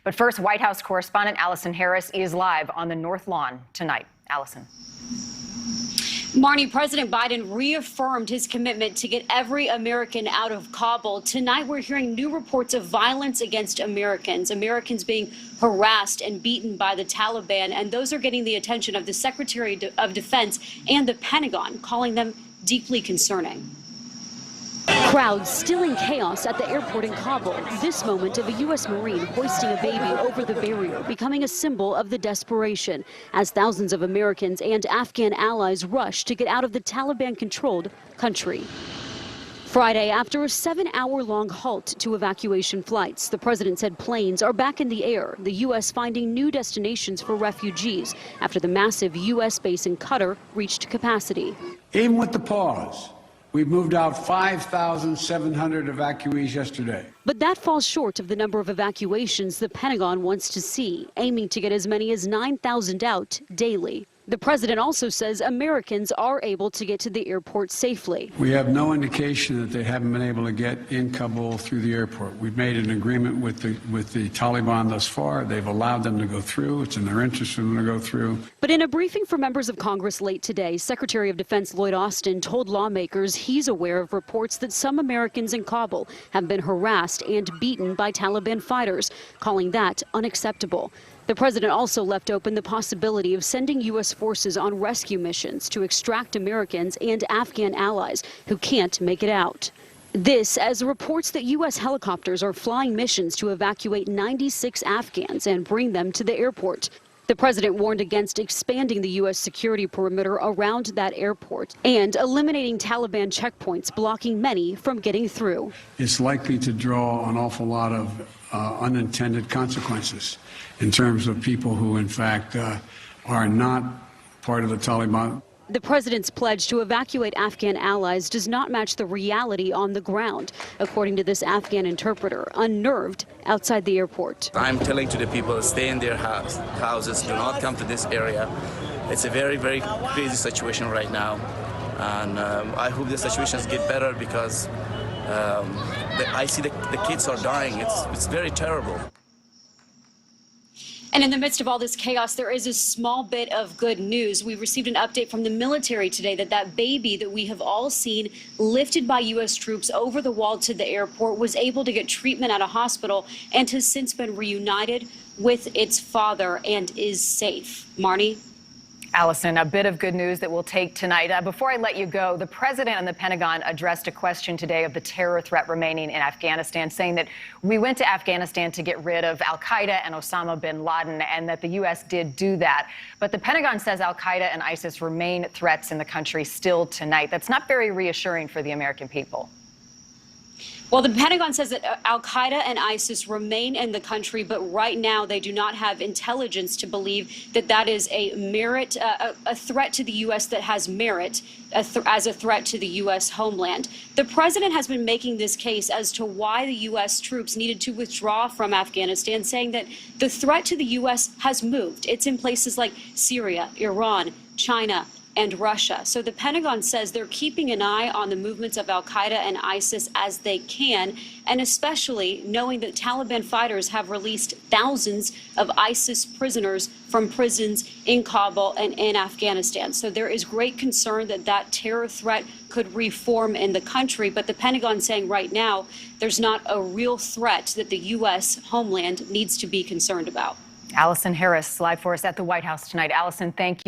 But first, White House correspondent Allison Harris is live on the North Lawn tonight. Allison. Marnie, President Biden reaffirmed his commitment to get every American out of Kabul. Tonight, we're hearing new reports of violence against Americans being harassed and beaten by the Taliban, and those are getting the attention of the Secretary of Defense and the Pentagon, calling them deeply concerning. Crowds still in chaos at the airport in Kabul. This moment of a U.S. Marine hoisting a baby over the barrier, becoming a symbol of the desperation as thousands of Americans and Afghan allies rush to get out of the Taliban-controlled country. Friday, after a 7-hour-long halt to evacuation flights, the president said planes are back in the air, the U.S. finding new destinations for refugees after the massive U.S. base in Qatar reached capacity. Even with the pause, we've moved out 5,700 evacuees yesterday. But that falls short of the number of evacuations the Pentagon wants to see, aiming to get as many as 9,000 out daily. The president also says Americans are able to get to the airport safely. We have no indication that they haven't been able to get in Kabul through the airport. We've made an agreement with the Taliban thus far. They've allowed them to go through. It's in their interest for them to go through. But in a briefing for members of Congress late today, Secretary of Defense Lloyd Austin told lawmakers he's aware of reports that some Americans in Kabul have been harassed and beaten by Taliban fighters, calling that unacceptable. The president also left open the possibility of sending U.S. forces on rescue missions to extract Americans and Afghan allies who can't make it out. This as reports that U.S. helicopters are flying missions to evacuate 96 Afghans and bring them to the airport. The president warned against expanding the U.S. security perimeter around that airport and eliminating Taliban checkpoints blocking many from getting through. It's likely to draw an awful lot of unintended consequences in terms of people who, in fact, are not part of the Taliban. The president's pledge to evacuate Afghan allies does not match the reality on the ground, according to this Afghan interpreter, unnerved outside the airport. I'm telling to the people, stay in their houses, do not come to this area. It's a very, very crazy situation right now. And I hope the situations get better because I see the kids are dying. It's very terrible. And in the midst of all this chaos, there is a small bit of good news. We received an update from the military today that baby that we have all seen lifted by U.S. troops over the wall to the airport was able to get treatment at a hospital and has since been reunited with its father and is safe. Marnie? Allison, a bit of good news that we'll take tonight. Before I let you go, the president and the Pentagon addressed a question today of the terror threat remaining in Afghanistan, saying that we went to Afghanistan to get rid of al-Qaeda and Osama bin Laden, and that the U.S. did do that. But the Pentagon says al-Qaeda and ISIS remain threats in the country still tonight. That's not very reassuring for the American people. Well, the Pentagon says that al-Qaeda and ISIS remain in the country, but right now they do not have intelligence to believe that that is a threat to the U.S. that has merit as a threat to the U.S. homeland. The president has been making this case as to why the U.S. troops needed to withdraw from Afghanistan, saying that the threat to the U.S. has moved. It's in places like Syria, Iran, China, and Russia. So the Pentagon says they're keeping an eye on the movements of al-Qaeda and ISIS as they can, and especially knowing that Taliban fighters have released thousands of ISIS prisoners from prisons in Kabul and in Afghanistan. So there is great concern that that terror threat could reform in the country, but the Pentagon saying right now there's not a real threat that the U.S. homeland needs to be concerned about. Allison Harris, live for us at the White House tonight. Allison, thank you.